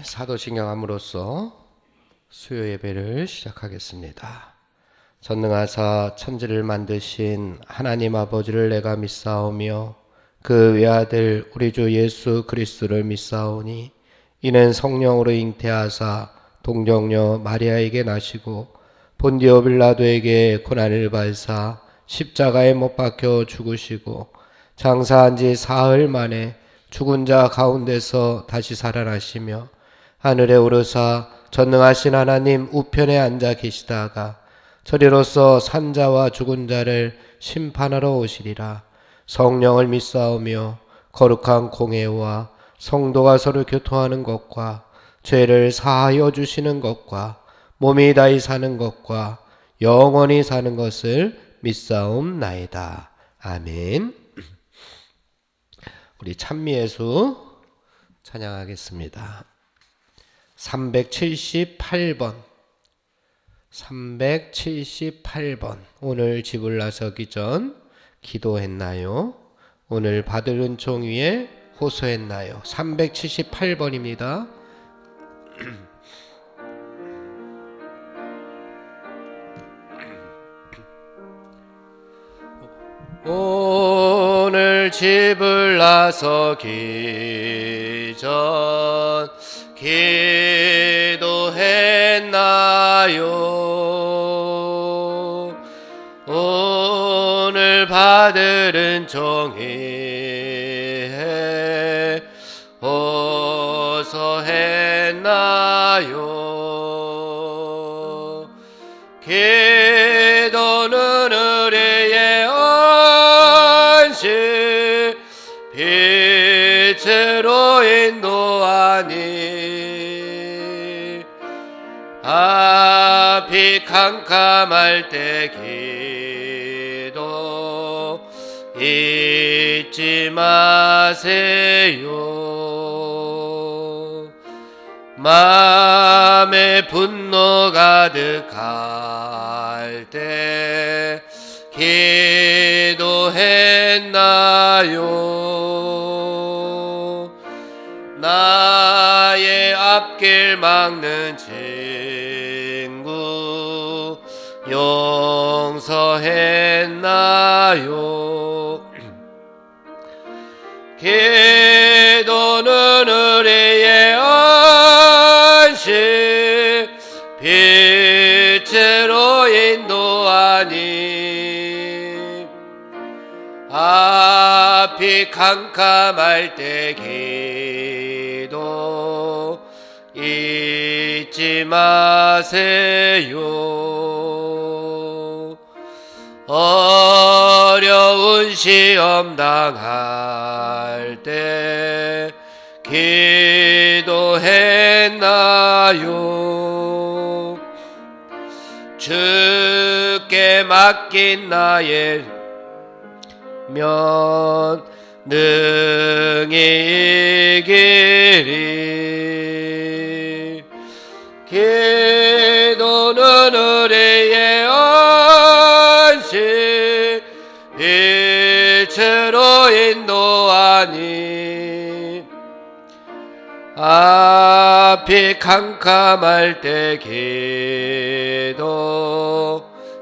사도신경함으로써 수요 예배를 시작하겠습니다. 전능하사 천지를 만드신 하나님 아버지를 내가 믿사오며 그 외아들 우리 주 예수 그리스도를 믿사오니 이는 성령으로 잉태하사 동정녀 마리아에게 나시고 본디오 빌라도에게 고난을 받으사 십자가에 못 박혀 죽으시고 장사한 지 사흘 만에 죽은 자 가운데서 다시 살아나시며 하늘에 오르사 전능하신 하나님 우편에 앉아 계시다가 저리로서 산자와 죽은 자를 심판하러 오시리라. 성령을 믿사오며 거룩한 공회와 성도가 서로 교통하는 것과 죄를 사하여 주시는 것과 몸이 다히 사는 것과 영원히 사는 것을 믿사옵나이다. 아멘. 우리 찬미예수 찬양하겠습니다. 378번 오늘 집을 나서기 전 기도했나요? 오늘 받을 은총 위에 호소했나요? 378번입니다. 오늘 집을 나서기 전 기도했나요? 오늘 받을 은총 위에 호소했나요? 기도는 우리의 빛으로 인도하니 앞이 캄캄할 때 기도 잊지 마세요. 마음에 분노 가득할 때 기도했나요? 나의 앞길 막는 친구 용서했나요? 기도는 우리의 안식 빛으로 인도하니 앞이 캄캄할 때 기도 잊지 마세요. 어려운 시험 당할 때 기도했나요? 주께 맡긴 나의 면 능히 이기리. 기도는 우리의 안식 빛으로 인도하니 앞이 캄캄할 때 기도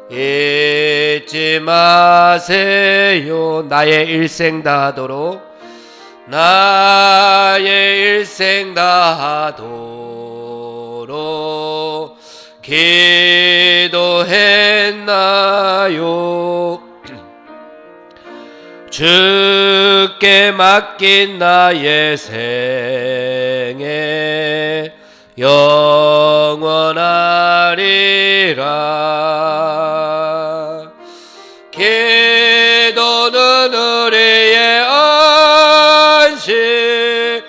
잊지 마세요. 나의 일생 다하도록 나의 일생 다하도록 기도했나요? 주께 맡긴 나의 생애 영원하리라. 기도는 우리의 안식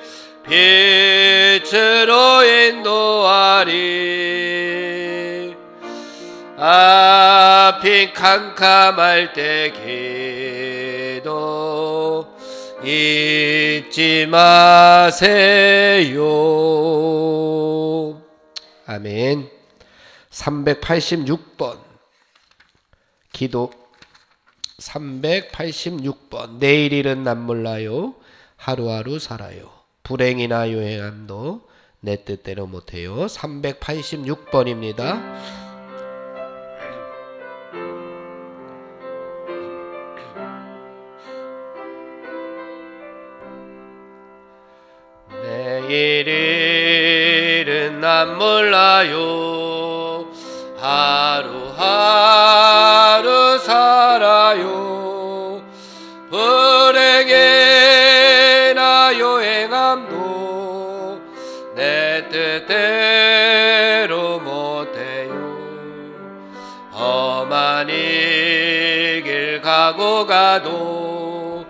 빛으로 인도하리. 앞이 캄캄할 때 기도 잊지 마세요. 아멘. 386번 기도 386번 내일 일은 난 몰라요. 하루하루 살아요. 불행이나 요행함도 내 뜻대로 못해요. 386번입니다. 내일은 난 몰라요. 하루하루 살아요. 불행해나 요행함도 내 뜻대로 못해요. 험한 이 길 가고 가도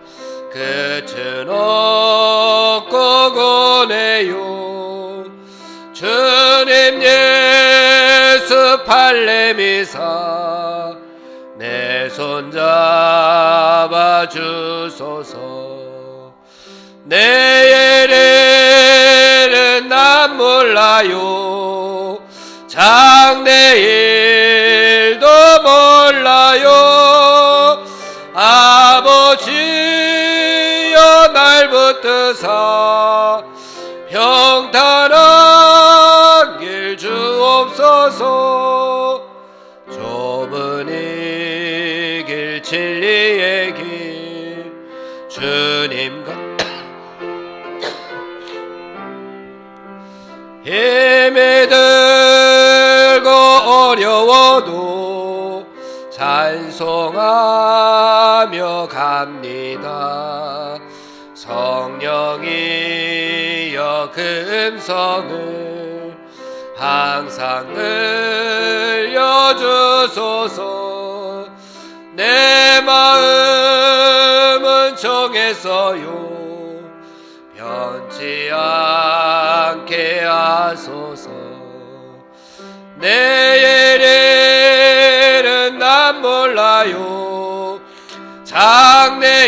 끝은 없고 고네요. 주님 예수 팔레미사 내 손 잡아 주소서. 내일은 난 몰라요. 장래일도 몰라요. 아버지여 날 붙드사 평탄한 길 주옵소서. 좁은 이 길 진리의 길 주님과 힘이 들고 어려워도 찬송하며 갑니다. 성령이여 그 음성을 항상 들려주소서. 내 마음은 정했어요. 변치 않게 하소서. 내일은 난 몰라요.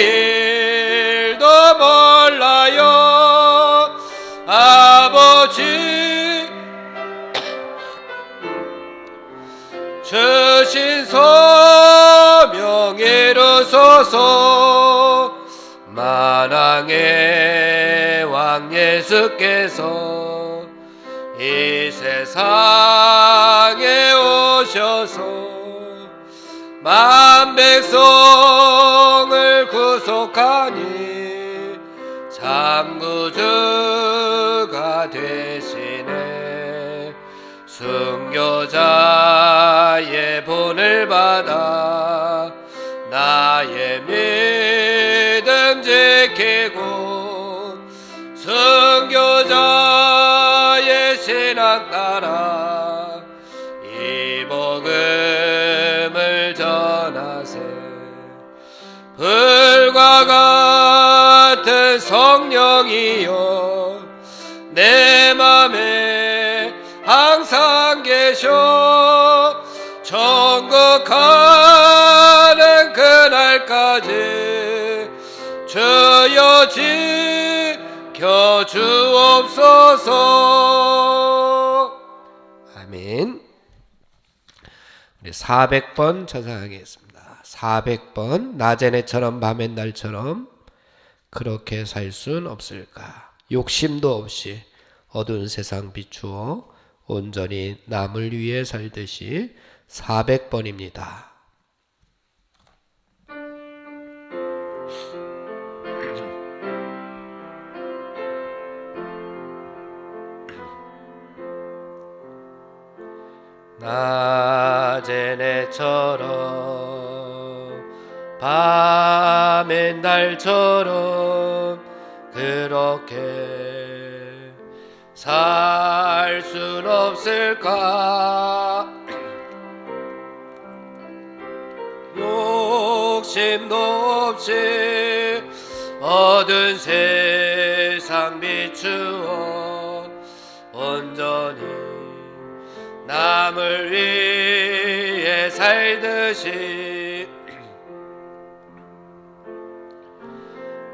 장래일도 몰라요. 아버지 주신 소명 이루소서. 만왕의 왕 예수께서 이 세상에 오셔서 만 백성을 구속하니 참 구주가 되시네. 순교자의 본을 받아 나의 믿음 지키고 순교자의 신앙 따라 이 복음을 전하세. 불과 같은 성령이여 내 맘에 항상 계셔. 천국 가는 그날까지 주여 지켜 주옵소서. 아멘. 우리 400번 찬송하겠습니다. 400번. 낮에내처럼 밤엔날처럼 그렇게 살 순 없을까. 욕심도 없이 어두운 세상 비추어 온전히 남을 위해 살듯이. 400번입니다. 낮에내처럼 밤엔날처럼 그렇게 살 순 없을까. 욕심도 없이 어두운 세상 비추어 온전히 남을 위해 살듯이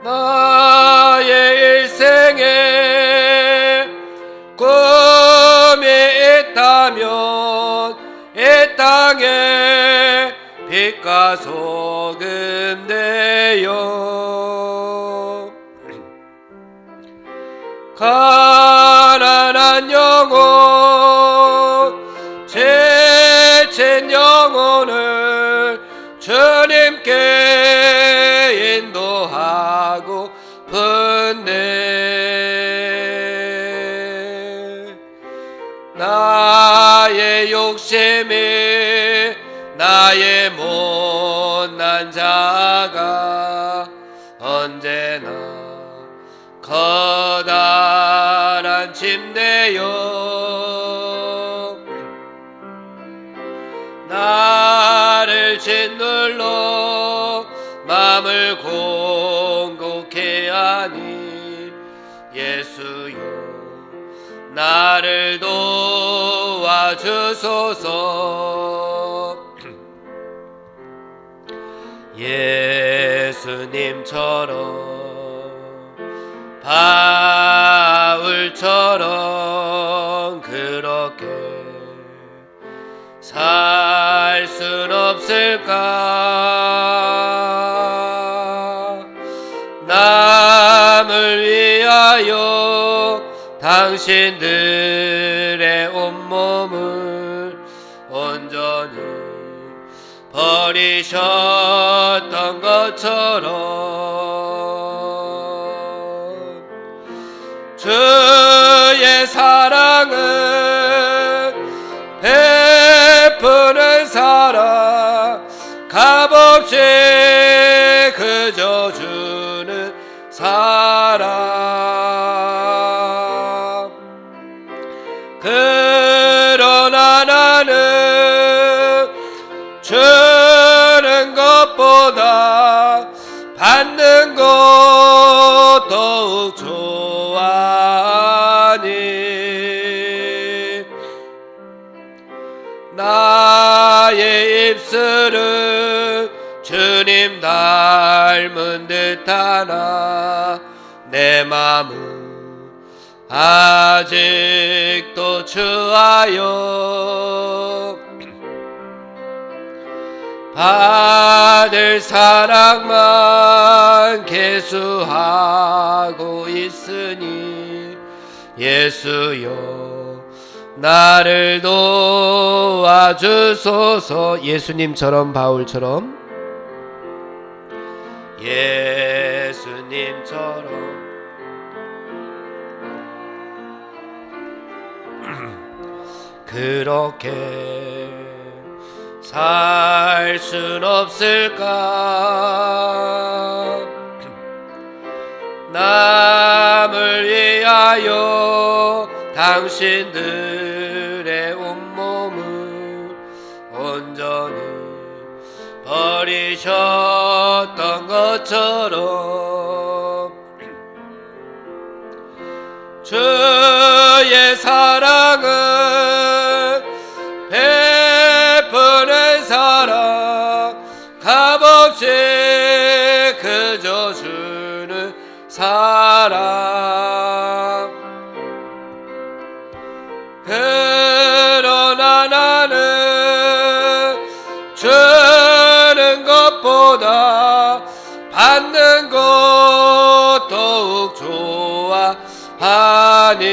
나의 일생에 꿈이 있다면 이 땅에 빛과 소금 되어 가난한 나의 욕심이 나의 못난 자가 언제나 커다란 침대여 나를 짓눌러 맘을 공곡해 하니 예수여 나를 도와주소서. 예수님처럼 바울처럼 그렇게 살 순 없을까? 남을 위하여 당신들의 온몸을 온전히 버리셨던 것처럼 주의 사랑은 베푸는 사랑 값없이 그저 주는 사랑 그러나 나는 주는 것보다 받는 것 더욱 좋아하니 나의 입술은 주님 닮은 듯하나 내 맘은 아직도 추하여 받을 사랑만 계수하고 있으니 예수여 나를 도와주소서. 예수님처럼 바울처럼 예수님처럼 그렇게 살 순 없을까? 남을 위하여 당신들의 온몸을 온전히 버리셨던 것처럼 주의 사랑은 베푸는 사랑 값없이 그저 주는 사랑 그러나 나는 주는 것보다 받는 것 더욱 좋아하니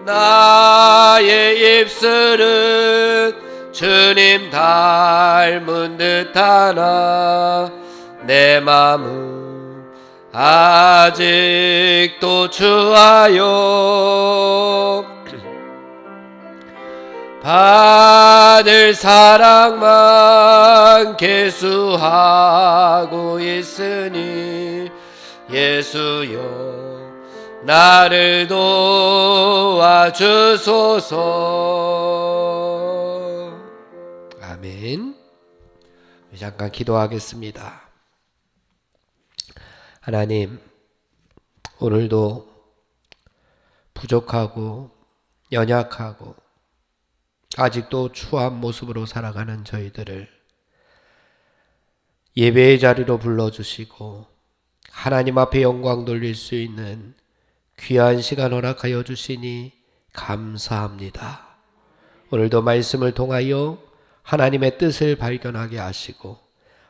나의 입술은 주님 닮은 듯하나 내 맘은 아직도 추하여 받을 사랑만 계수하고 있으니 예수여 나를 도와주소서. 아멘. 잠깐 기도하겠습니다. 하나님, 오늘도 부족하고 연약하고 아직도 추한 모습으로 살아가는 저희들을 예배의 자리로 불러주시고 하나님 앞에 영광 돌릴 수 있는 귀한 시간 허락하여 주시니 감사합니다. 오늘도 말씀을 통하여 하나님의 뜻을 발견하게 하시고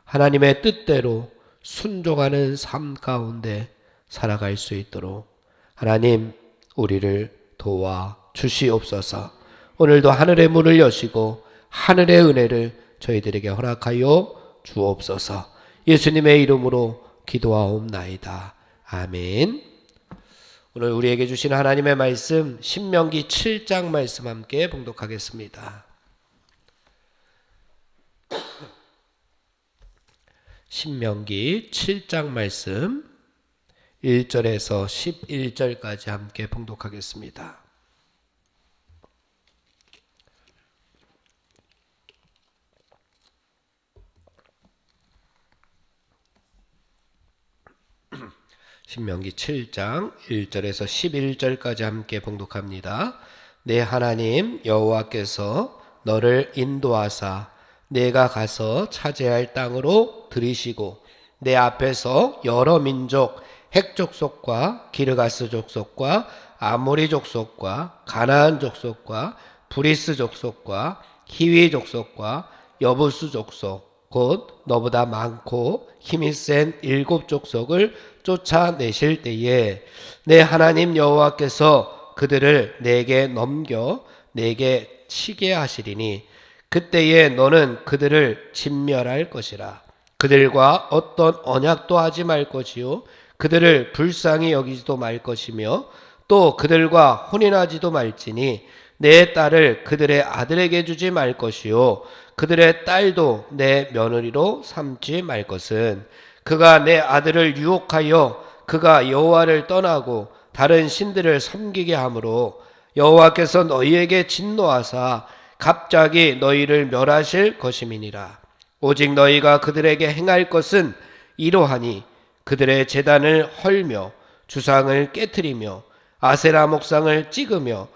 하나님의 뜻대로 순종하는 삶 가운데 살아갈 수 있도록 하나님 우리를 도와 주시옵소서. 오늘도 하늘의 문을 여시고 하늘의 은혜를 저희들에게 허락하여 주옵소서. 예수님의 이름으로 기도하옵나이다. 아멘. 오늘 우리에게 주신 하나님의 말씀 신명기 7장 말씀 함께 봉독하겠습니다. 신명기 7장 말씀 1절에서 11절까지 함께 봉독하겠습니다. 신명기 7장 1절에서 11절까지 함께 봉독합니다. 내 하나님 여호와께서 너를 인도하사 내가 가서 차지할 땅으로 들이시고 내 앞에서 여러 민족 핵 족속과 기르가스 족속과 아모리 족속과 가나안 족속과 브리스 족속과 히위 족속과 여부스 족속 곧 너보다 많고 힘이 센 7 족속을 쫓아내실 때에 내 하나님 여호와께서 그들을 내게 넘겨 내게 치게 하시리니 그때에 너는 그들을 진멸할 것이라. 그들과 어떤 언약도 하지 말 것이요 그들을 불쌍히 여기지도 말 것이며 또 그들과 혼인하지도 말지니 내 딸을 그들의 아들에게 주지 말 것이요 그들의 딸도 내 며느리로 삼지 말 것은 그가 내 아들을 유혹하여 그가 여호와를 떠나고 다른 신들을 섬기게 하므로 여호와께서 너희에게 진노하사 갑자기 너희를 멸하실 것임이니라. 오직 너희가 그들에게 행할 것은 이러하니 그들의 제단을 헐며 주상을 깨트리며 아세라 목상을 찍으며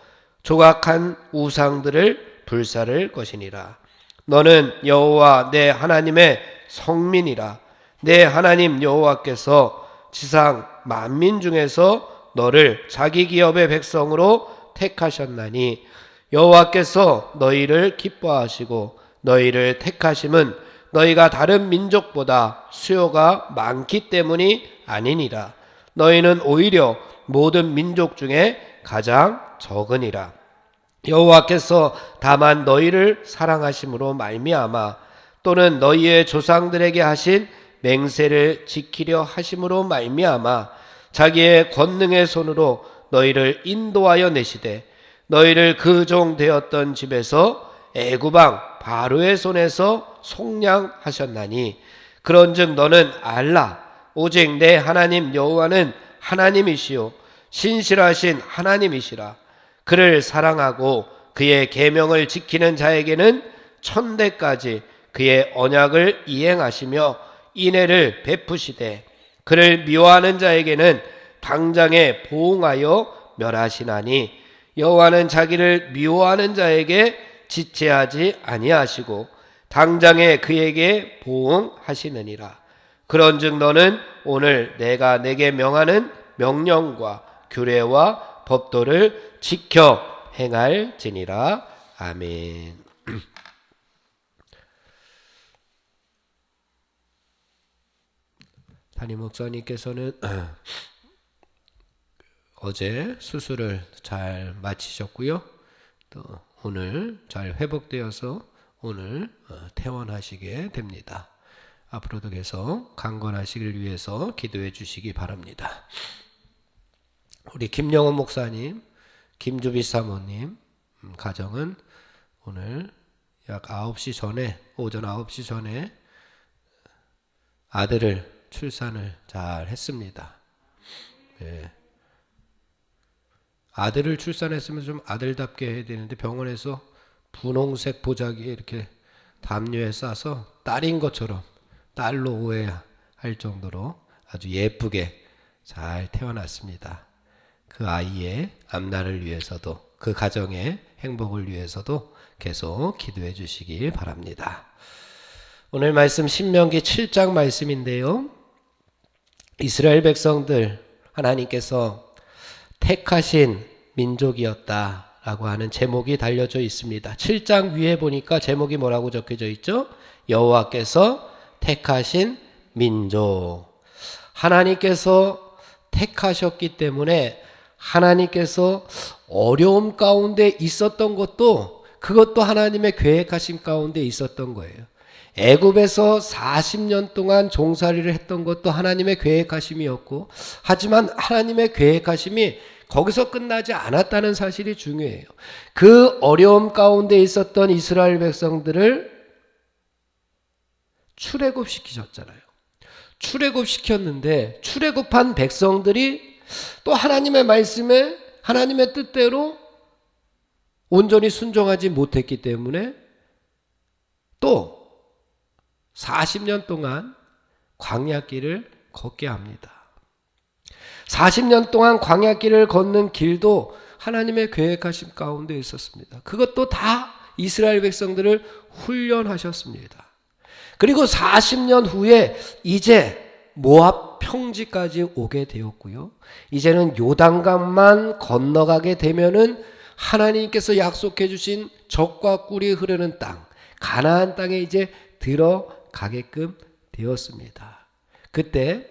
조각한 우상들을 불사를 것이니라. 너는 여호와 내 하나님의 성민이라. 내 하나님 여호와께서 지상 만민 중에서 너를 자기 기업의 백성으로 택하셨나니 여호와께서 너희를 기뻐하시고 너희를 택하심은 너희가 다른 민족보다 수요가 많기 때문이 아니니라. 너희는 오히려 모든 민족 중에 가장 적으니라. 여호와께서 다만 너희를 사랑하심으로 말미암아 또는 너희의 조상들에게 하신 맹세를 지키려 하심으로 말미암아 자기의 권능의 손으로 너희를 인도하여 내시되 너희를 그 종 되었던 집에서 애굽왕 바로의 손에서 속량하셨나니 그런즉 너는 알라. 오직 내 하나님 여호와는 하나님이시요 신실하신 하나님이시라. 그를 사랑하고 그의 계명을 지키는 자에게는 천대까지 그의 언약을 이행하시며 인애를 베푸시되 그를 미워하는 자에게는 당장에 보응하여 멸하시나니 여호와는 자기를 미워하는 자에게 지체하지 아니하시고 당장에 그에게 보응하시느니라. 그런즉 너는 오늘 내가 내게 명하는 명령과 규례와 법도를 지켜 행할지니라. 아멘. 담임 목사님께서는 어제 수술을 잘 마치셨고요. 또 오늘 잘 회복되어서 오늘 퇴원하시게 됩니다. 앞으로도 계속 강건하시길 위해서 기도해 주시기 바랍니다. 우리 김영원 목사님, 김주비 사모님 가정은 오늘 약 9시 전에, 오전 9시 전에 아들을 출산을 잘 했습니다. 네. 아들을 출산했으면 좀 아들답게 해야 되는데 병원에서 분홍색 보자기에 이렇게 담요에 싸서 딸인 것처럼 딸로 오해할 정도로 아주 예쁘게 잘 태어났습니다. 그 아이의 앞날을 위해서도 그 가정의 행복을 위해서도 계속 기도해 주시기 바랍니다. 오늘 말씀 신명기 7장 말씀인데요. 이스라엘 백성들 하나님께서 택하신 민족이었다라고 하는 제목이 달려져 있습니다. 7장 위에 보니까 제목이 뭐라고 적혀져 있죠? 여호와께서 택하신 민족. 하나님께서 택하셨기 때문에 하나님께서 어려움 가운데 있었던 것도 그것도 하나님의 계획하심 가운데 있었던 거예요. 애굽에서 40년 동안 종살이를 했던 것도 하나님의 계획하심이었고, 하지만 하나님의 계획하심이 거기서 끝나지 않았다는 사실이 중요해요. 그 어려움 가운데 있었던 이스라엘 백성들을 출애굽시키셨잖아요. 출애굽시켰는데 출애굽한 백성들이 또 하나님의 말씀에 하나님의 뜻대로 온전히 순종하지 못했기 때문에 또 40년 동안 광야길을 걷게 합니다. 40년 동안 광야길을 걷는 길도 하나님의 계획하심 가운데 있었습니다. 그것도 다 이스라엘 백성들을 훈련하셨습니다. 그리고 40년 후에 이제 모압 평지까지 오게 되었고요. 이제는 요단강만 건너가게 되면은 하나님께서 약속해 주신 젖과 꿀이 흐르는 땅, 가나안 땅에 이제 들어가게끔 되었습니다. 그때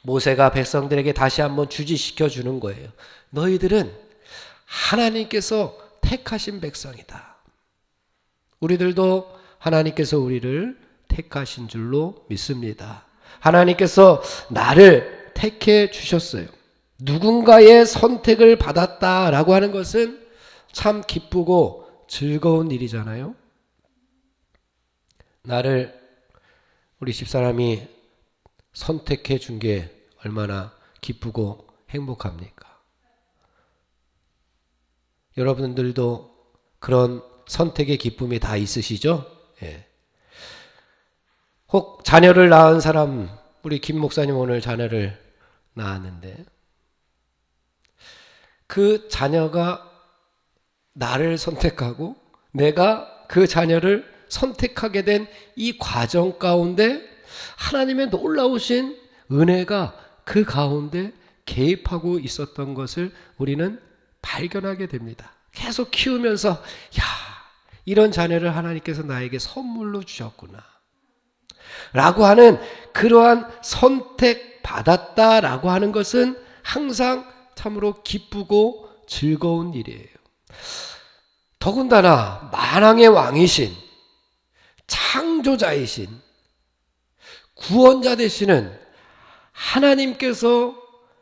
모세가 백성들에게 다시 한번 주지시켜 주는 거예요. 너희들은 하나님께서 택하신 백성이다. 우리들도 하나님께서 우리를 택하신 줄로 믿습니다. 하나님께서 나를 택해 주셨어요. 누군가의 선택을 받았다라고 하는 것은 참 기쁘고 즐거운 일이잖아요. 나를 우리 집사람이 선택해 준 게 얼마나 기쁘고 행복합니까? 여러분들도 그런 선택의 기쁨이 다 있으시죠? 예. 혹 자녀를 낳은 사람, 우리 김 목사님 오늘 자녀를 낳았는데 그 자녀가 나를 선택하고 내가 그 자녀를 선택하게 된 이 과정 가운데 하나님의 놀라우신 은혜가 그 가운데 개입하고 있었던 것을 우리는 발견하게 됩니다. 계속 키우면서 야, 이런 자녀를 하나님께서 나에게 선물로 주셨구나 라고 하는 그러한 선택받았다라고 하는 것은 항상 참으로 기쁘고 즐거운 일이에요. 더군다나 만왕의 왕이신 창조자이신 구원자 되시는 하나님께서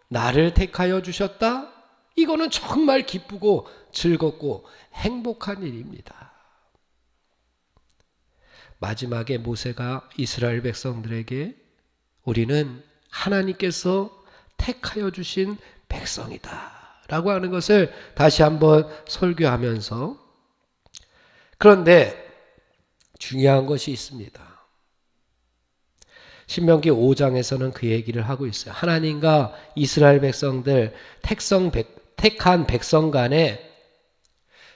나를 택하여 주셨다? 이거는 정말 기쁘고 즐겁고 행복한 일입니다. 마지막에 모세가 이스라엘 백성들에게 우리는 하나님께서 택하여 주신 백성이다 라고 하는 것을 다시 한번 설교하면서, 그런데 중요한 것이 있습니다. 신명기 5장에서는 그 얘기를 하고 있어요. 하나님과 이스라엘 백성들 택한 백성 간에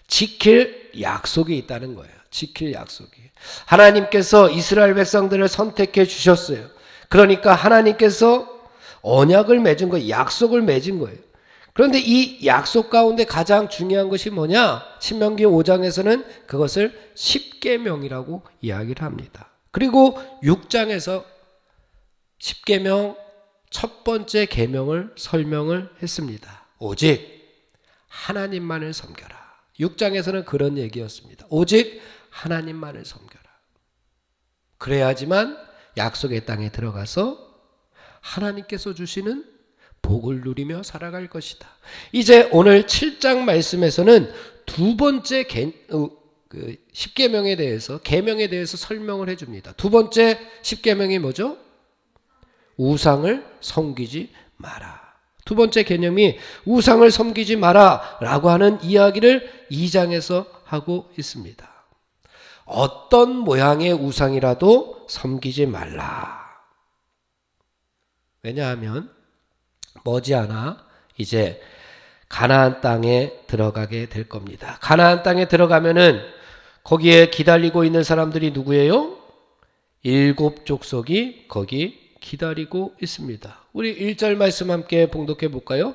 지킬 약속이 있다는 거예요. 지킬 약속이. 하나님께서 이스라엘 백성들을 선택해 주셨어요. 그러니까 하나님께서 언약을 맺은 거예요. 약속을 맺은 거예요. 그런데 이 약속 가운데 가장 중요한 것이 뭐냐? 신명기 5장에서는 그것을 십계명이라고 이야기를 합니다. 그리고 6장에서 십계명 첫 번째 계명을 설명을 했습니다. 오직 하나님만을 섬겨라. 6장에서는 그런 얘기였습니다. 오직 하나님만을 섬겨라. 그래야지만 약속의 땅에 들어가서 하나님께서 주시는 복을 누리며 살아갈 것이다. 이제 오늘 7장 말씀에서는 두 번째 십계명에 대해서, 계명에 대해서 설명을 해줍니다. 두 번째 십계명이 뭐죠? 우상을 섬기지 마라. 두 번째 개념이 우상을 섬기지 마라 라고 하는 이야기를 2장에서 하고 있습니다. 어떤 모양의 우상이라도 섬기지 말라. 왜냐하면 머지않아 이제 가나안 땅에 들어가게 될 겁니다. 가나안 땅에 들어가면은 거기에 기다리고 있는 사람들이 누구예요? 7 족속이 거기 기다리고 있습니다. 우리 1절 말씀 함께 봉독해 볼까요?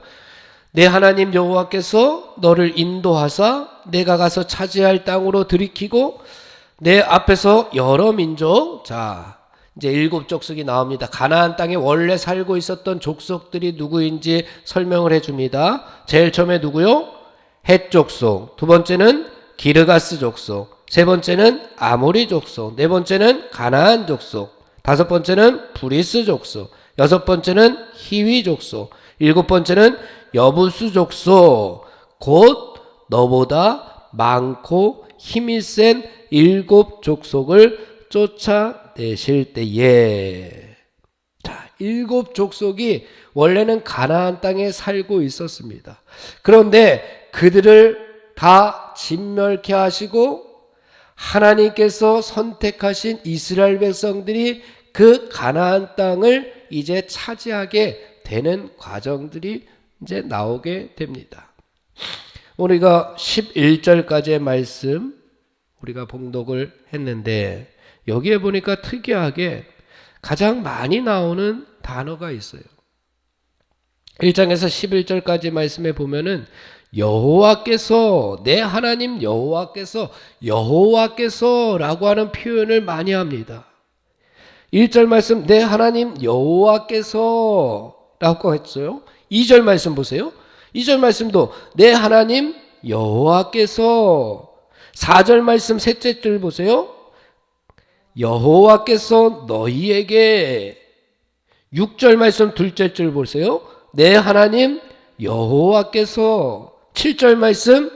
내 하나님 여호와께서 너를 인도하사 내가 가서 차지할 땅으로 들이키고 내 앞에서 여러 민족, 자 이제 7 족속이 나옵니다. 가나안 땅에 원래 살고 있었던 족속들이 누구인지 설명을 해줍니다. 제일 처음에 누구요? 헷 족속, 두 번째는 기르가스 족속, 세 번째는 아모리 족속, 네 번째는 가나안 족속, 다섯 번째는 브리스 족속, 여섯 번째는 히위 족속, 7번째는 여부수 족속, 곧 너보다 많고 힘이 센 7 족속을 쫓아내실 때에. 자, 7 족속이 원래는 가나안 땅에 살고 있었습니다. 그런데 그들을 다 진멸케 하시고 하나님께서 선택하신 이스라엘 백성들이 그 가나안 땅을 이제 차지하게 되는 과정들이 이제 나오게 됩니다. 우리가 11절까지의 말씀 우리가 봉독을 했는데 여기에 보니까 특이하게 가장 많이 나오는 단어가 있어요. 1장에서 11절까지 말씀에 보면은 여호와께서, 내 하나님 여호와께서라고 하는 표현을 많이 합니다. 1절 말씀 내 하나님 여호와께서라고 했어요. 2절 말씀 보세요. 2절 말씀도 내 하나님 여호와께서. 4절 말씀 셋째 줄 보세요. 여호와께서 너희에게. 6절 말씀 둘째 줄 보세요. 내 하나님 여호와께서. 7절 말씀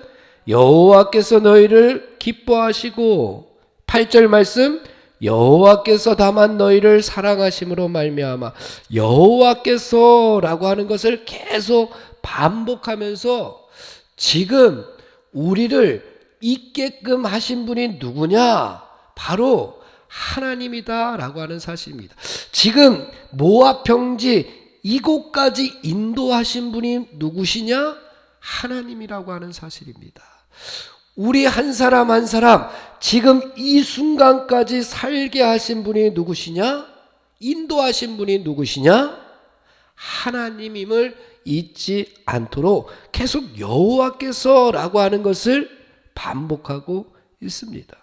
여호와께서 너희를 기뻐하시고. 8절 말씀 여호와께서 다만 너희를 사랑하심으로 말미암아. 여호와께서라고 하는 것을 계속 반복하면서 지금 우리를 있게끔 하신 분이 누구냐? 바로 하나님이다 라고 하는 사실입니다. 지금 모압 평지 이곳까지 인도하신 분이 누구시냐? 하나님이라고 하는 사실입니다. 우리 한 사람 한 사람 지금 이 순간까지 살게 하신 분이 누구시냐? 인도하신 분이 누구시냐? 하나님임을 잊지 않도록 계속 여호와께서라고 하는 것을 반복하고 있습니다.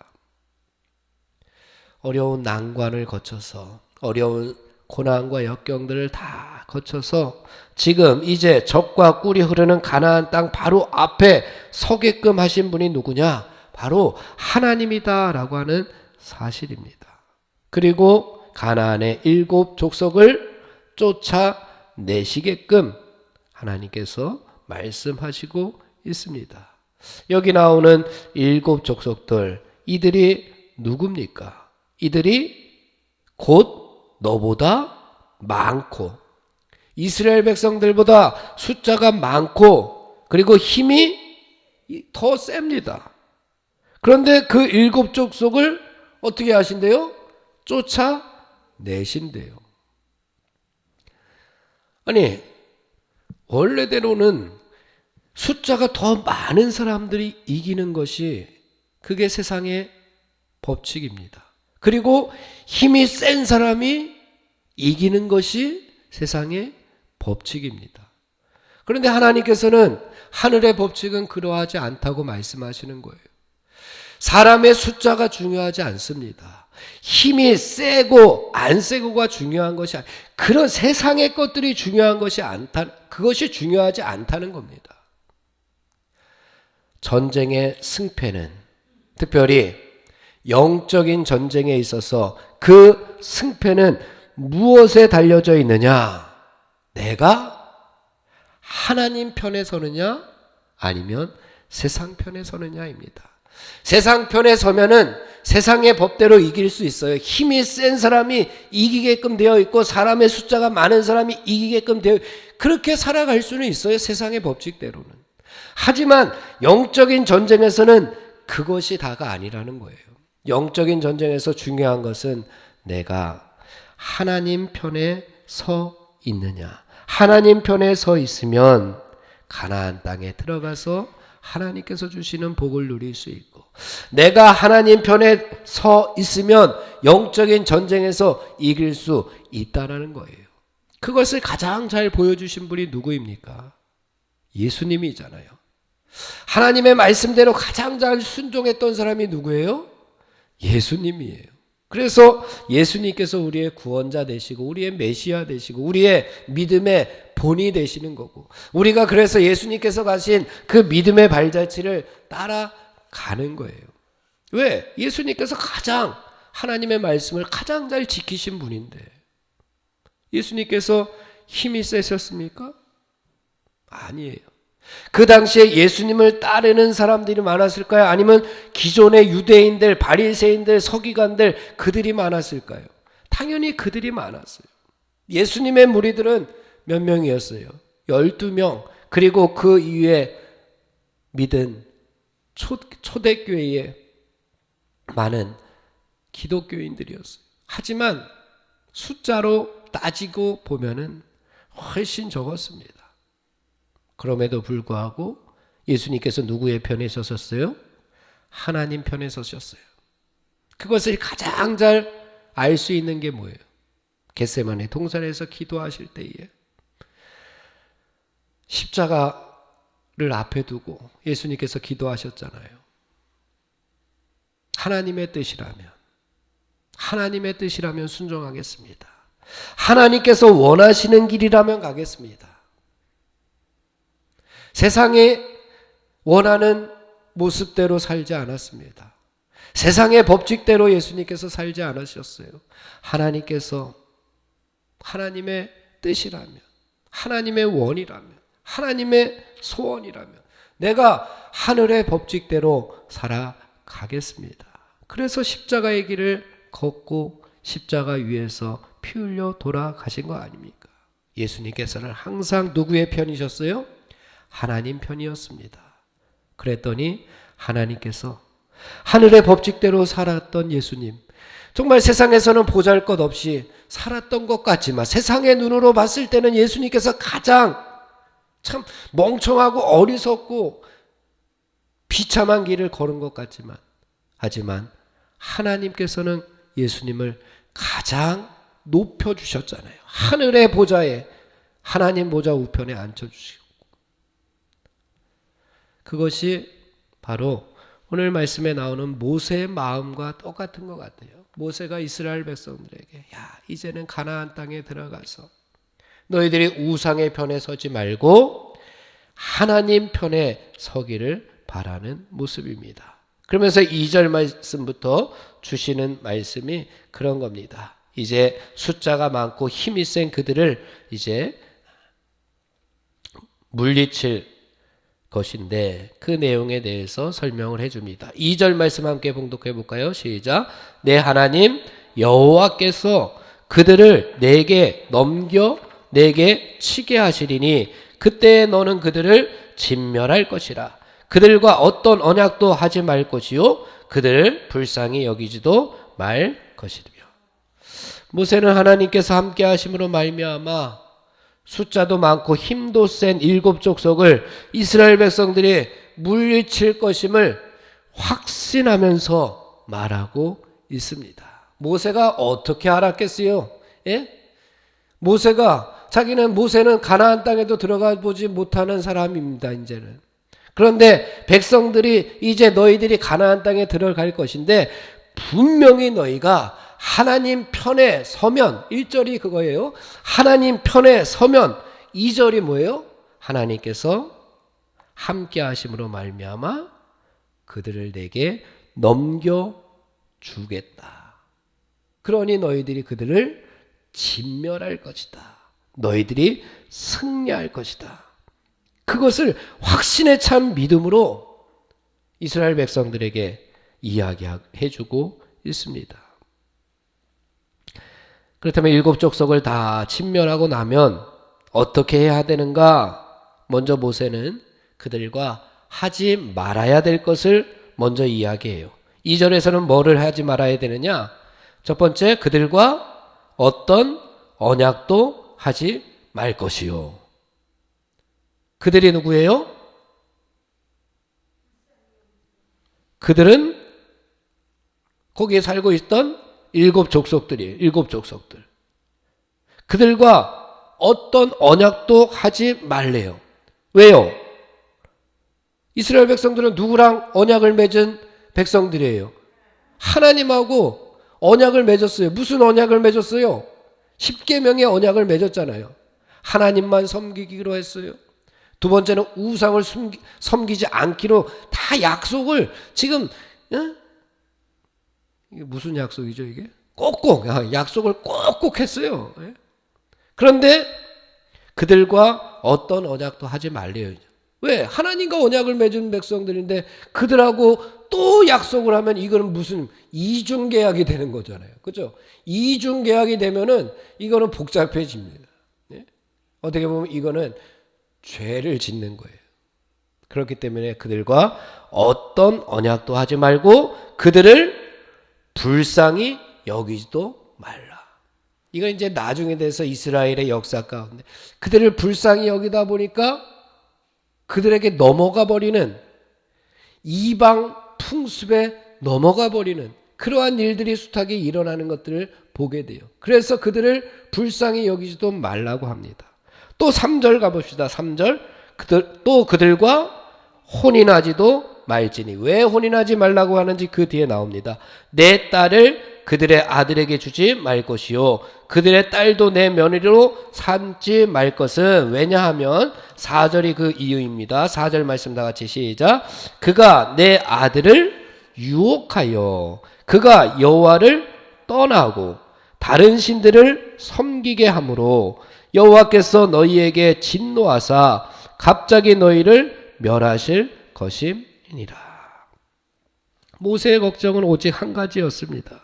어려운 난관을 거쳐서, 어려운 고난과 역경들을 다 거쳐서 지금 이제 적과 꿀이 흐르는 가나안 땅 바로 앞에 서게끔 하신 분이 누구냐? 바로 하나님이다 라고 하는 사실입니다. 그리고 가나안의 7 족속을 쫓아내시게끔 하나님께서 말씀하시고 있습니다. 여기 나오는 7 족속들, 이들이 누굽니까? 이들이 곧 너보다 많고 이스라엘 백성들보다 숫자가 많고 그리고 힘이 더 셉니다. 그런데 그 7 족속을 어떻게 하신대요? 쫓아내신대요. 아니, 원래대로는 숫자가 더 많은 사람들이 이기는 것이 그게 세상의 법칙입니다. 그리고 힘이 센 사람이 이기는 것이 세상의 법칙입니다. 그런데 하나님께서는 하늘의 법칙은 그러하지 않다고 말씀하시는 거예요. 사람의 숫자가 중요하지 않습니다. 힘이 세고 안 세고가 중요한 것이 아니라 그런 세상의 것들이 중요한 것이 그것이 중요하지 않다는 겁니다. 전쟁의 승패는 특별히 영적인 전쟁에 있어서 그 승패는 무엇에 달려져 있느냐? 내가 하나님 편에 서느냐? 아니면 세상 편에 서느냐입니다. 세상 편에 서면은 세상의 법대로 이길 수 있어요. 힘이 센 사람이 이기게끔 되어 있고 사람의 숫자가 많은 사람이 이기게끔 되어 그렇게 살아갈 수는 있어요. 세상의 법칙대로는. 하지만 영적인 전쟁에서는 그것이 다가 아니라는 거예요. 영적인 전쟁에서 중요한 것은 내가 하나님 편에 서 있느냐. 하나님 편에 서 있으면 가나안 땅에 들어가서 하나님께서 주시는 복을 누릴 수 있고, 내가 하나님 편에 서 있으면 영적인 전쟁에서 이길 수 있다는 거예요. 그것을 가장 잘 보여주신 분이 누구입니까? 예수님이잖아요. 하나님의 말씀대로 가장 잘 순종했던 사람이 누구예요? 예수님이에요. 그래서 예수님께서 우리의 구원자 되시고 우리의 메시아 되시고 우리의 믿음의 본이 되시는 거고, 우리가 그래서 예수님께서 가신 그 믿음의 발자취를 따라가는 거예요. 왜? 예수님께서 가장 하나님의 말씀을 가장 잘 지키신 분인데. 예수님께서 힘이 세셨습니까? 아니에요. 그 당시에 예수님을 따르는 사람들이 많았을까요? 아니면 기존의 유대인들, 바리새인들, 서기관들 그들이 많았을까요? 당연히 그들이 많았어요. 예수님의 무리들은 몇 명이었어요? 12명. 그리고 그 이후에 믿은 초대교회의 많은 기독교인들이었어요. 하지만 숫자로 따지고 보면은 훨씬 적었습니다. 그럼에도 불구하고 예수님께서 누구의 편에 서셨어요? 하나님 편에 서셨어요. 그것을 가장 잘 알 수 있는 게 뭐예요? 겟세마네 동산에서 기도하실 때에 십자가를 앞에 두고 예수님께서 기도하셨잖아요. 하나님의 뜻이라면 순종하겠습니다. 하나님께서 원하시는 길이라면 가겠습니다. 세상에 원하는 모습대로 살지 않았습니다. 세상의 법칙대로 예수님께서 살지 않으셨어요. 하나님께서 하나님의 뜻이라면, 하나님의 원이라면, 하나님의 소원이라면 내가 하늘의 법칙대로 살아가겠습니다. 그래서 십자가의 길을 걷고 십자가 위에서 피 흘려 돌아가신 거 아닙니까? 예수님께서는 항상 누구의 편이셨어요? 하나님 편이었습니다. 그랬더니 하나님께서 하늘의 법칙대로 살았던 예수님, 정말 세상에서는 보잘것없이 살았던 것 같지만 세상의 눈으로 봤을 때는 예수님께서 가장 참 멍청하고 어리석고 비참한 길을 걸은 것 같지만, 하지만 하나님께서는 예수님을 가장 높여주셨잖아요. 하늘의 보좌에, 하나님 보좌 우편에 앉혀주시고, 그것이 바로 오늘 말씀에 나오는 모세의 마음과 똑같은 것 같아요. 모세가 이스라엘 백성들에게 이제는 가나안 땅에 들어가서 너희들이 우상의 편에 서지 말고 하나님 편에 서기를 바라는 모습입니다. 그러면서 2절 말씀부터 주시는 말씀이 그런 겁니다. 이제 숫자가 많고 힘이 센 그들을 이제 물리칠 것인데 그 내용에 대해서 설명을 해줍니다. 2절 말씀 함께 봉독해 볼까요? 시작. 내 하나님 여호와께서 그들을 내게 넘겨 내게 치게 하시리니 그때에 너는 그들을 진멸할 것이라. 그들과 어떤 언약도 하지 말 것이요 그들을 불쌍히 여기지도 말 것이며. 모세는 하나님께서 함께 하심으로 말미암아 숫자도 많고 힘도 센 7족속을 이스라엘 백성들이 물리칠 것임을 확신하면서 말하고 있습니다. 모세가 어떻게 알았겠어요? 모세는 가나안 땅에도 들어가 보지 못하는 사람입니다. 이제는. 그런데 백성들이 이제 너희들이 가나안 땅에 들어갈 것인데 분명히 너희가 하나님 편에 서면, 1절이 그거예요. 하나님 편에 서면 2절이 뭐예요? 하나님께서 함께 하심으로 말미암아 그들을 내게 넘겨주겠다. 그러니 너희들이 그들을 진멸할 것이다. 너희들이 승리할 것이다. 그것을 확신에 찬 믿음으로 이스라엘 백성들에게 이야기해주고 있습니다. 그렇다면 7족속을 다 진멸하고 나면 어떻게 해야 되는가? 먼저 모세는 그들과 하지 말아야 될 것을 먼저 이야기해요. 2절에서는 뭐를 하지 말아야 되느냐? 첫 번째, 그들과 어떤 언약도 하지 말 것이요. 그들이 누구예요? 그들은 거기에 살고 있던 7족속들. 그들과 어떤 언약도 하지 말래요. 왜요? 이스라엘 백성들은 누구랑 언약을 맺은 백성들이에요? 하나님하고 언약을 맺었어요. 무슨 언약을 맺었어요? 10계명의 언약을 맺었잖아요. 하나님만 섬기기로 했어요. 두 번째는 우상을 섬기지 않기로 다 약속을 지금 이게 무슨 약속이죠 이게? 꼭꼭 약속을 꼭꼭 했어요. 그런데 그들과 어떤 언약도 하지 말래요. 왜? 하나님과 언약을 맺은 백성들인데 그들하고 또 약속을 하면 이거는 무슨 이중계약이 되는 거잖아요. 그죠? 이중계약이 되면은 이거는 복잡해집니다. 네? 어떻게 보면 이거는 죄를 짓는 거예요. 그렇기 때문에 그들과 어떤 언약도 하지 말고 그들을 불쌍히 여기지도 말라. 이건 이제 나중에 돼서 이스라엘의 역사 가운데 그들을 불쌍히 여기다 보니까 그들에게 넘어가 버리는 이방 풍습에 넘어가 버리는 그러한 일들이 숱하게 일어나는 것들을 보게 돼요. 그래서 그들을 불쌍히 여기지도 말라고 합니다. 또 3절 가봅시다. 3절 또 그들과 혼인하지도 말지니. 왜 혼인하지 말라고 하는지 그 뒤에 나옵니다. 내 딸을 그들의 아들에게 주지 말 것이요 그들의 딸도 내 며느리로 삼지 말 것은 왜냐하면 4절이 그 이유입니다. 4절 말씀 다 같이 시작. 그가 내 아들을 유혹하여 그가 여호와를 떠나고 다른 신들을 섬기게 하므로 여호와께서 너희에게 진노하사 갑자기 너희를 멸하실 것임이니라. 모세의 걱정은 오직 한 가지였습니다.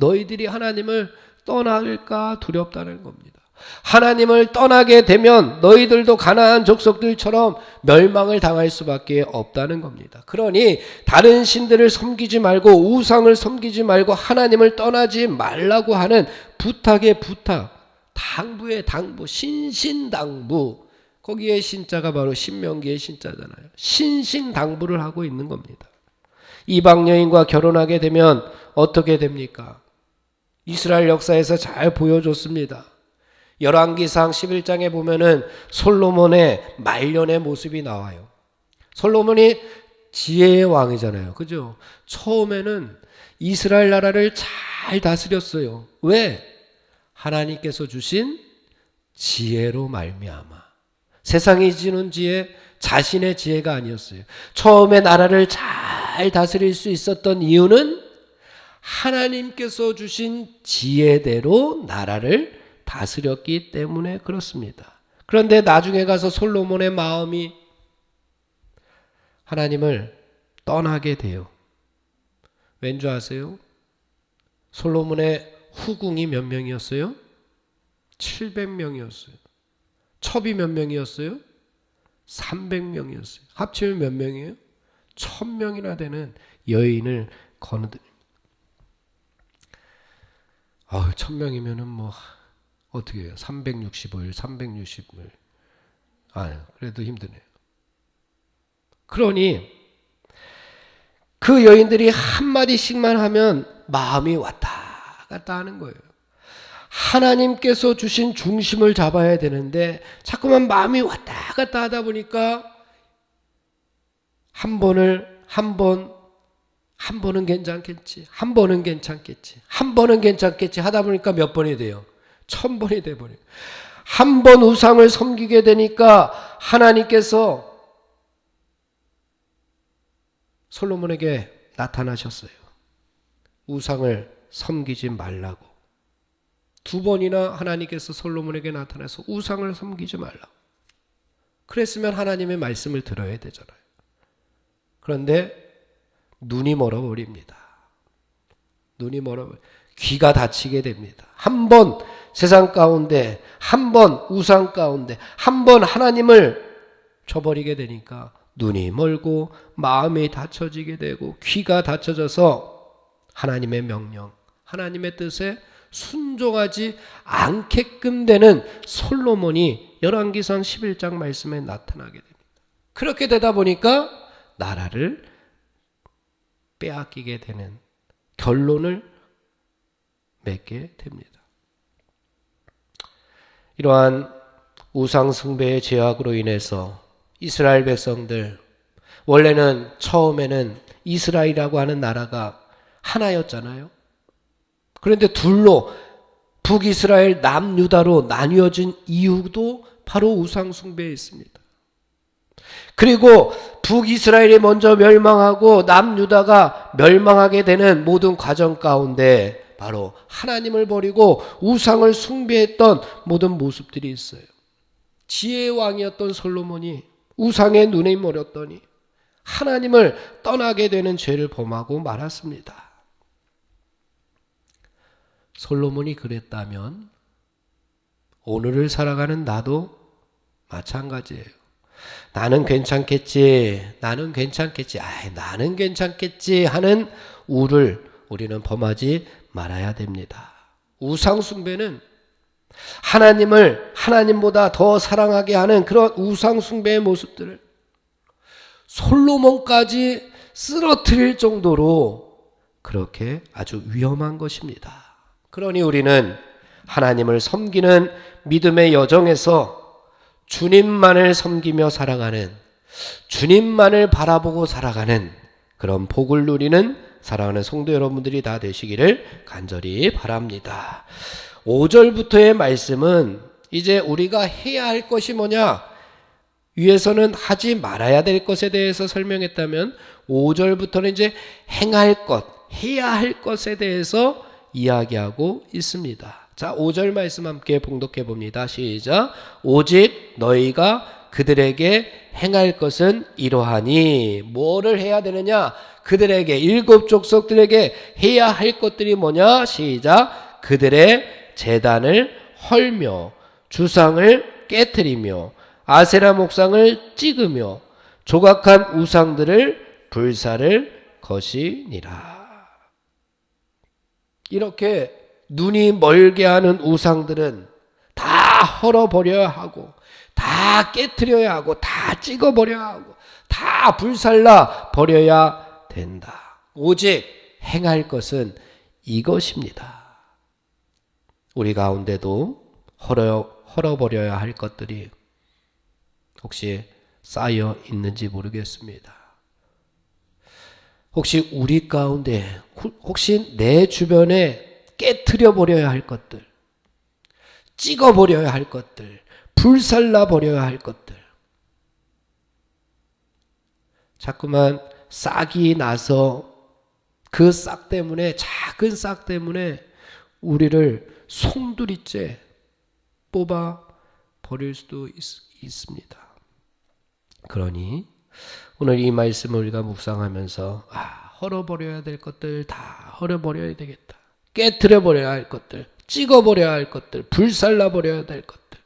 너희들이 하나님을 떠날까 두렵다는 겁니다. 하나님을 떠나게 되면 너희들도 가나안 족속들처럼 멸망을 당할 수밖에 없다는 겁니다. 그러니 다른 신들을 섬기지 말고 우상을 섬기지 말고 하나님을 떠나지 말라고 하는 부탁의 부탁, 당부의 당부, 신신당부. 거기에 신자가 바로 신명기의 신자잖아요. 신신당부를 하고 있는 겁니다. 이방 여인과 결혼하게 되면 어떻게 됩니까? 이스라엘 역사에서 잘 보여줬습니다. 열왕기상 11장에 보면은 솔로몬의 말년의 모습이 나와요. 솔로몬이 지혜의 왕이잖아요. 그죠? 처음에는 이스라엘 나라를 잘 다스렸어요. 왜? 하나님께서 주신 지혜로 말미암아. 세상이 주는 지혜, 자신의 지혜가 아니었어요. 처음에 나라를 잘 다스릴 수 있었던 이유는 하나님께서 주신 지혜대로 나라를 다스렸기 때문에 그렇습니다. 그런데 나중에 가서 솔로몬의 마음이 하나님을 떠나게 돼요. 왠 줄 아세요? 솔로몬의 후궁이 몇 명이었어요? 700명이었어요. 첩이 몇 명이었어요? 300명이었어요. 합치면 몇 명이에요? 1000명이나 되는 여인을 거느들입니다. 1000명이면은 뭐 어떻게 해요? 365일, 360일. 그래도 힘드네요. 그러니 그 여인들이 한마디씩만 하면 마음이 왔다 갔다 하는 거예요. 하나님께서 주신 중심을 잡아야 되는데 자꾸만 마음이 왔다 갔다 하다 보니까 한 번은 괜찮겠지. 한 번은 괜찮겠지. 한 번은 괜찮겠지 하다 보니까 몇 번이 돼요? 1000번이 돼버려요. 한 번 우상을 섬기게 되니까 하나님께서 솔로몬에게 나타나셨어요. 우상을 섬기지 말라고. 2번이나 하나님께서 솔로몬에게 나타나서 우상을 섬기지 말라고. 그랬으면 하나님의 말씀을 들어야 되잖아요. 그런데 눈이 멀어버립니다. 귀가 닫히게 됩니다. 한 번 세상 가운데, 한 번 우상 가운데, 한 번 하나님을 저버리게 되니까 눈이 멀고 마음이 닫혀지게 되고 귀가 닫혀져서 하나님의 명령, 하나님의 뜻에 순종하지 않게끔 되는 솔로몬이 열왕기상 11장 말씀에 나타나게 됩니다. 그렇게 되다 보니까 나라를 빼앗기게 되는 결론을 맺게 됩니다. 이러한 우상 숭배의 죄악으로 인해서 이스라엘 백성들, 원래는 처음에는 이스라엘이라고 하는 나라가 하나였잖아요. 그런데 둘로 북이스라엘, 남유다로 나뉘어진 이유도 바로 우상 숭배에 있습니다. 그리고 북이스라엘이 먼저 멸망하고 남유다가 멸망하게 되는 모든 과정 가운데 바로 하나님을 버리고 우상을 숭배했던 모든 모습들이 있어요. 지혜의 왕이었던 솔로몬이 우상의 눈에 몰렸더니 하나님을 떠나게 되는 죄를 범하고 말았습니다. 솔로몬이 그랬다면 오늘을 살아가는 나도 마찬가지예요. 나는 괜찮겠지, 나는 괜찮겠지, 나는 괜찮겠지 하는 우를 우리는 범하지 말아야 됩니다. 우상 숭배는 하나님을 하나님보다 더 사랑하게 하는 그런 우상 숭배의 모습들을 솔로몬까지 쓰러뜨릴 정도로 그렇게 아주 위험한 것입니다. 그러니 우리는 하나님을 섬기는 믿음의 여정에서 주님만을 섬기며 살아가는, 주님만을 바라보고 살아가는 그런 복을 누리는 사랑하는 성도 여러분들이 다 되시기를 간절히 바랍니다. 5절부터의 말씀은 이제 우리가 해야 할 것이 뭐냐, 위에서는 하지 말아야 될 것에 대해서 설명했다면 5절부터는 이제 행할 것, 해야 할 것에 대해서 이야기하고 있습니다. 자, 5절 말씀 함께 봉독해 봅니다. 시작. 오직 너희가 그들에게 행할 것은 이러하니. 뭐를 해야 되느냐? 그들에게, 일곱 족속들에게 해야 할 것들이 뭐냐? 시작. 그들의 제단을 헐며 주상을 깨트리며 아세라 목상을 찍으며 조각한 우상들을 불사를 것이니라. 이렇게 눈이 멀게 하는 우상들은 다 헐어버려야 하고, 다 깨트려야 하고, 다 찍어버려야 하고, 다 불살라 버려야 된다. 오직 행할 것은 이것입니다. 우리 가운데도 헐어버려야 할 것들이 혹시 쌓여 있는지 모르겠습니다. 혹시 우리 가운데, 혹시 내 주변에 깨트려 버려야 할 것들, 찍어 버려야 할 것들, 불살라 버려야 할 것들, 자꾸만 싹이 나서 그 싹 때문에, 작은 싹 때문에 우리를 송두리째 뽑아 버릴 수도 있습니다. 그러니 오늘 이 말씀을 우리가 묵상하면서 헐어버려야 될 것들 다 헐어버려야 되겠다. 깨트려버려야 할 것들, 찍어버려야 할 것들, 불살라버려야 될 것들,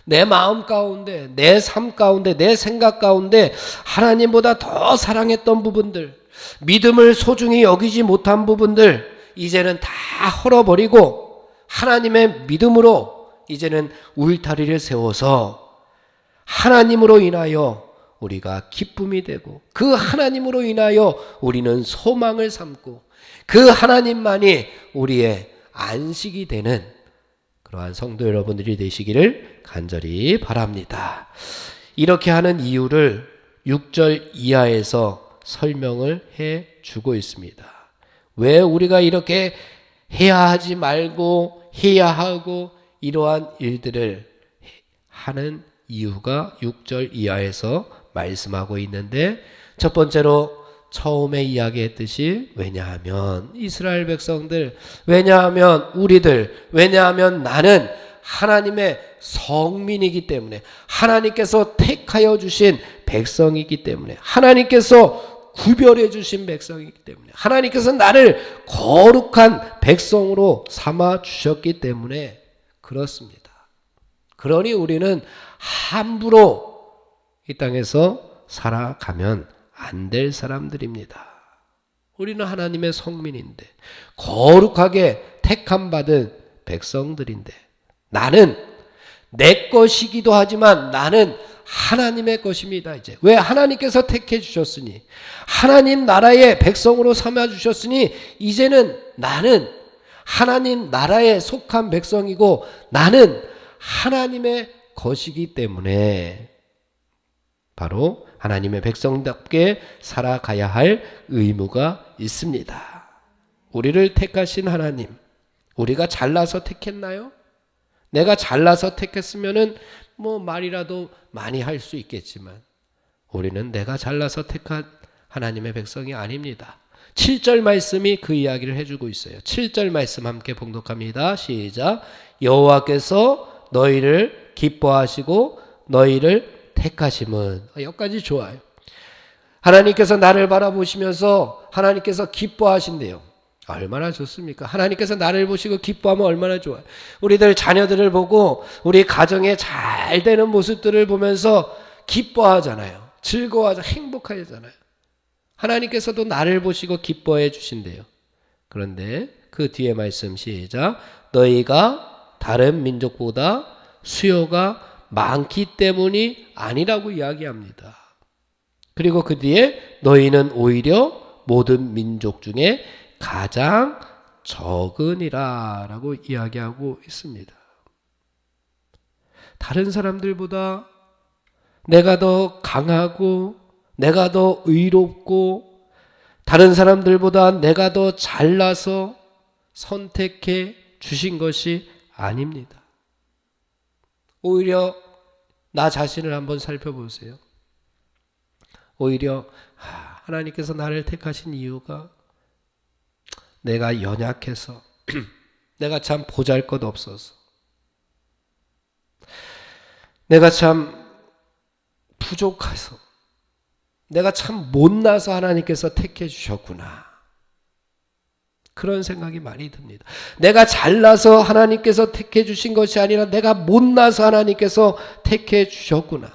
내 마음 가운데, 내 삶 가운데, 내 생각 가운데 하나님보다 더 사랑했던 부분들, 믿음을 소중히 여기지 못한 부분들 이제는 다 헐어버리고 하나님의 믿음으로 이제는 울타리를 세워서 하나님으로 인하여 우리가 기쁨이 되고, 그 하나님으로 인하여 우리는 소망을 삼고, 그 하나님만이 우리의 안식이 되는 그러한 성도 여러분들이 되시기를 간절히 바랍니다. 이렇게 하는 이유를 6절 이하에서 설명을 해 주고 있습니다. 왜 우리가 이렇게 해야 하지 말고 해야 하고 이러한 일들을 하는 이유가 6절 이하에서 말씀하고 있는데, 첫 번째로 처음에 이야기했듯이, 왜냐하면 이스라엘 백성들, 왜냐하면 우리들, 왜냐하면 나는 하나님의 성민이기 때문에, 하나님께서 택하여 주신 백성이기 때문에, 하나님께서 구별해 주신 백성이기 때문에, 하나님께서 나를 거룩한 백성으로 삼아 주셨기 때문에 그렇습니다. 그러니 우리는 함부로 이 땅에서 살아가면 안 될 사람들입니다. 우리는 하나님의 성민인데, 거룩하게 택함 받은 백성들인데, 나는 내 것이기도 하지만 나는 하나님의 것입니다. 이제 왜? 하나님께서 택해 주셨으니, 하나님 나라의 백성으로 삼아 주셨으니 이제는 나는 하나님 나라에 속한 백성이고 나는 하나님의 것이기 때문에 바로 하나님의 백성답게 살아가야 할 의무가 있습니다. 우리를 택하신 하나님, 우리가 잘나서 택했나요? 내가 잘나서 택했으면은 말이라도 많이 할 수 있겠지만, 우리는 내가 잘나서 택한 하나님의 백성이 아닙니다. 7절 말씀이 그 이야기를 해주고 있어요. 7절 말씀 함께 봉독합니다. 시작. 여호와께서 너희를 기뻐하시고 너희를 택하심은. 여기까지 좋아요. 하나님께서 나를 바라보시면서 하나님께서 기뻐하신대요. 얼마나 좋습니까? 하나님께서 나를 보시고 기뻐하면 얼마나 좋아요. 우리들 자녀들을 보고 우리 가정에 잘 되는 모습들을 보면서 기뻐하잖아요. 즐거워하자, 행복하잖아요. 하나님께서도 나를 보시고 기뻐해 주신대요. 그런데 그 뒤에 말씀 시작. 너희가 다른 민족보다 수요가 많기 때문이 아니라고 이야기합니다. 그리고 그 뒤에 너희는 오히려 모든 민족 중에 가장 적으니라 라고 이야기하고 있습니다. 다른 사람들보다 내가 더 강하고 내가 더 의롭고 다른 사람들보다 내가 더 잘나서 선택해 주신 것이 아닙니다. 오히려 나 자신을 한번 살펴보세요. 오히려 하나님께서 나를 택하신 이유가 내가 연약해서 내가 참 보잘것없어서 내가 참 부족해서 내가 참 못나서 하나님께서 택해 주셨구나. 그런 생각이 많이 듭니다. 내가 잘나서 하나님께서 택해 주신 것이 아니라 내가 못나서 하나님께서 택해 주셨구나.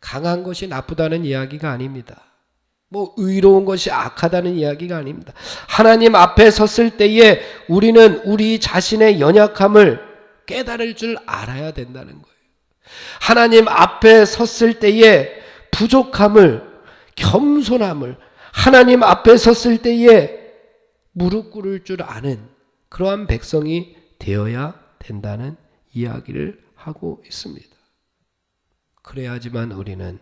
강한 것이 나쁘다는 이야기가 아닙니다. 뭐 의로운 것이 악하다는 이야기가 아닙니다. 하나님 앞에 섰을 때에 우리는 우리 자신의 연약함을 깨달을 줄 알아야 된다는 거예요. 하나님 앞에 섰을 때에 부족함을, 겸손함을, 하나님 앞에 섰을 때에 무릎 꿇을 줄 아는 그러한 백성이 되어야 된다는 이야기를 하고 있습니다. 그래야지만 우리는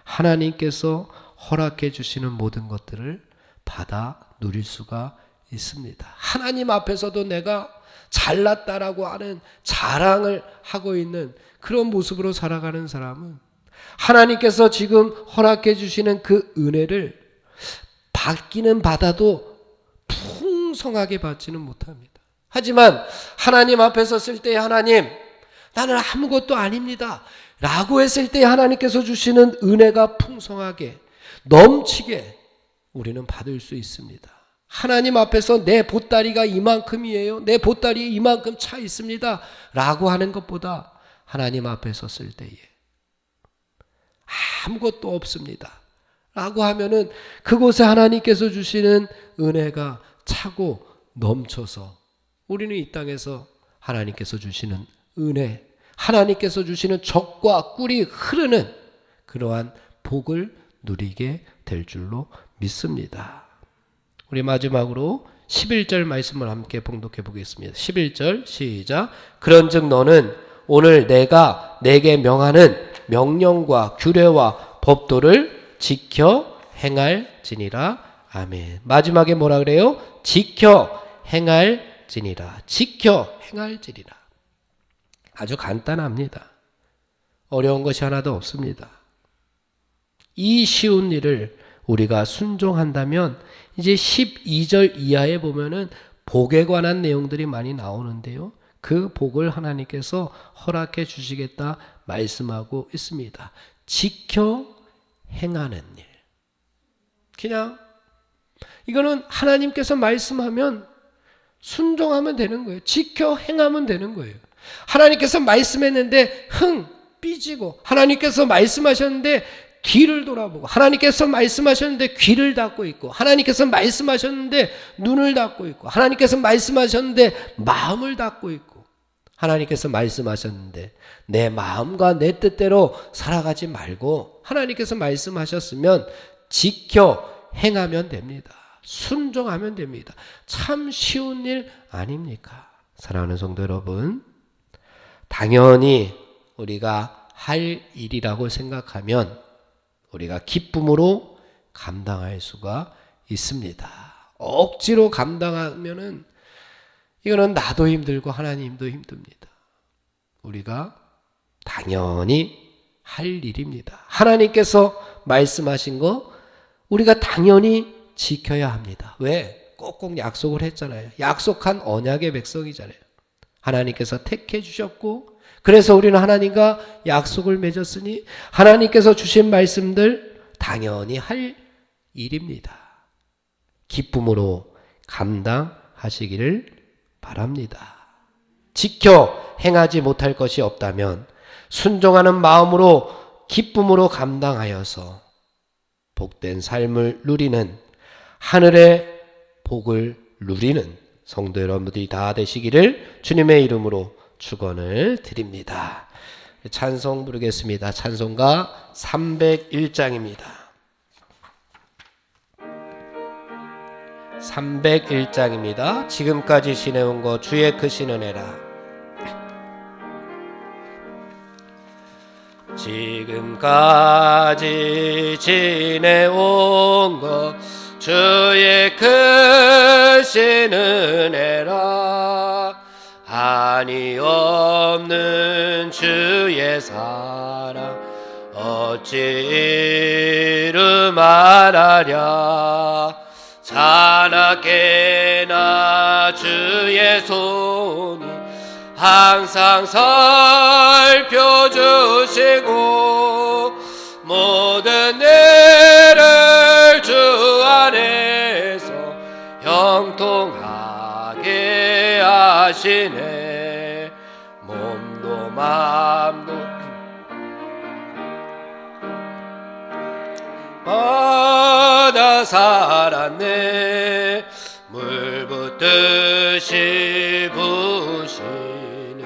하나님께서 허락해 주시는 모든 것들을 받아 누릴 수가 있습니다. 하나님 앞에서도 내가 잘났다라고 하는 자랑을 하고 있는 그런 모습으로 살아가는 사람은 하나님께서 지금 허락해 주시는 그 은혜를 받기는 받아도 풍성하게 받지는 못합니다. 하지만 하나님 앞에 섰을 때 하나님, 나는 아무것도 아닙니다 라고 했을 때 하나님께서 주시는 은혜가 풍성하게 넘치게 우리는 받을 수 있습니다. 하나님 앞에서 내 보따리가 이만큼이에요, 내 보따리 이만큼 차 있습니다 라고 하는 것보다 하나님 앞에 섰을 때에 아무것도 없습니다 라고 하면은 그곳에 하나님께서 주시는 은혜가 차고 넘쳐서 우리는 이 땅에서 하나님께서 주시는 은혜, 하나님께서 주시는 젖과 꿀이 흐르는 그러한 복을 누리게 될 줄로 믿습니다. 우리 마지막으로 11절 말씀을 함께 봉독해 보겠습니다. 11절 시작. 그런즉 너는 오늘 내가 내게 명하는 명령과 규례와 법도를 지켜 행할지니라. 아멘. 마지막에 뭐라 그래요? 지켜 행할지니라. 지켜 행할지니라. 아주 간단합니다. 어려운 것이 하나도 없습니다. 이 쉬운 일을 우리가 순종한다면 이제 12절 이하에 보면은 복에 관한 내용들이 많이 나오는데요. 그 복을 하나님께서 허락해 주시겠다 말씀하고 있습니다. 지켜 행하는 일. 그냥 이거는 하나님께서 말씀하면 순종하면 되는 거예요. 지켜 행하면 되는 거예요. 하나님께서 말씀했는데 삐지고 하나님께서 말씀하셨는데 뒤를 돌아보고 하나님께서 말씀하셨는데 귀를 닫고 있고 하나님께서 말씀하셨는데 눈을 닫고 있고 하나님께서 말씀하셨는데 마음을 닫고 있고 하나님께서 말씀하셨는데 내 마음과 내 뜻대로 살아가지 말고 하나님께서 말씀하셨으면 지켜 행하면 됩니다. 순종하면 됩니다. 참 쉬운 일 아닙니까? 사랑하는 성도 여러분, 당연히 우리가 할 일이라고 생각하면 우리가 기쁨으로 감당할 수가 있습니다. 억지로 감당하면은 이거는 나도 힘들고 하나님도 힘듭니다. 우리가 당연히 할 일입니다. 하나님께서 말씀하신 거 우리가 당연히 지켜야 합니다. 왜? 꼭꼭 약속을 했잖아요. 약속한 언약의 백성이잖아요. 하나님께서 택해 주셨고 그래서 우리는 하나님과 약속을 맺었으니 하나님께서 주신 말씀들 당연히 할 일입니다. 기쁨으로 감당하시기를 바랍니다. 지켜 행하지 못할 것이 없다면 순종하는 마음으로 기쁨으로 감당하여서 복된 삶을 누리는, 하늘의 복을 누리는 성도 여러분들이 다 되시기를 주님의 이름으로 축원을 드립니다. 찬송 부르겠습니다. 찬송가 301장입니다. 301장입니다. 지금까지 지내온 것 주의 크신 은혜라. 지금까지 지내온 것 주의 크신 은혜라. 한이 없는 주의 사랑 어찌 이루 말하랴. 자나깨나 주의 손이 항상 살펴주시고 모든 일을 주 안에서 형통하게 하시네. 몸도 맘도 받아 살았네. 물 붓듯이 부시는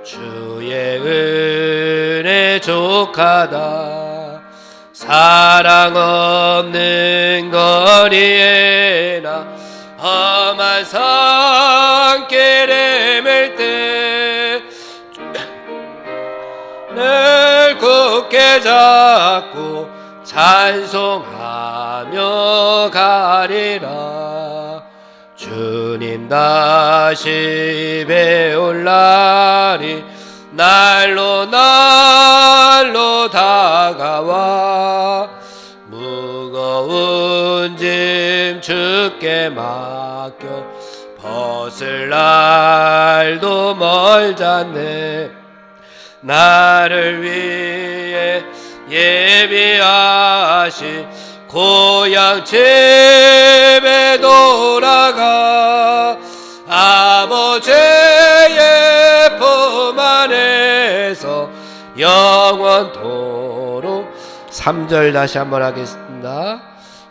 주의 은혜 족하다. 사랑 없는 거리에나 험한 산길 헤맬 때 늘 굳게 잡고 찬송하며 가리라. 주님 다시 배울 날이 날로 다가와 무거운 짐 주께 맡겨 벗을 날도 멀잖네. 나를 위해 예비하신 고향 집에 돌아가 아버지의 품 안에서 영원토록. 3절 다시 한번 하겠습니다.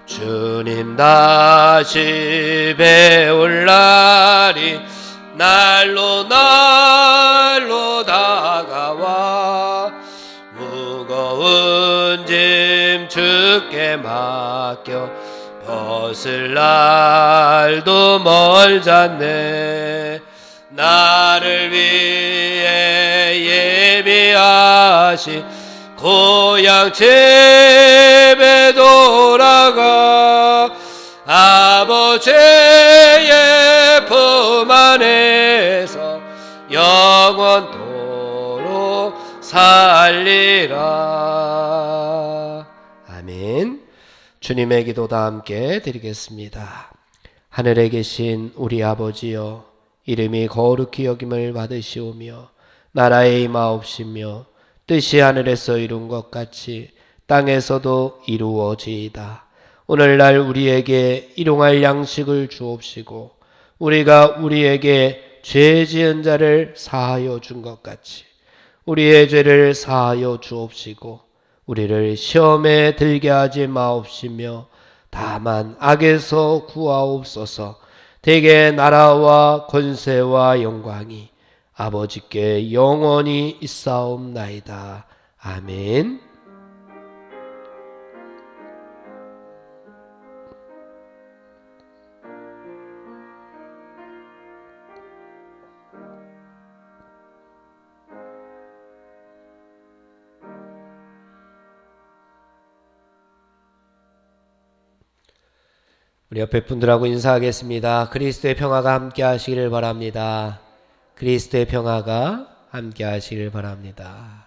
주님 다시 배울 날이 날로 다가와 무거운 짐 주께 맡겨 벗을 날도 멀잖네. 나를 위해 예비하신 고향 집에 돌아가 아버지의 품 안에서 영원토록 살리라. 아멘. 주님의 기도 다 함께 드리겠습니다. 하늘에 계신 우리 아버지여, 이름이 거룩히 여김을 받으시오며 나라의 임하옵시며 뜻이 하늘에서 이룬 것 같이 땅에서도 이루어지이다. 오늘날 우리에게 일용할 양식을 주옵시고 우리가 우리에게 죄 지은 자를 사하여 준 것 같이 우리의 죄를 사하여 주옵시고 우리를 시험에 들게 하지 마옵시며 다만 악에서 구하옵소서. 대개 나라와 권세와 영광이 아버지께 영원히 있사옵나이다. 아멘. 우리 옆에 분들하고 인사하겠습니다. 그리스도의 평화가 함께 하시기를 바랍니다. 그리스도의 평화가 함께 하시기를 바랍니다.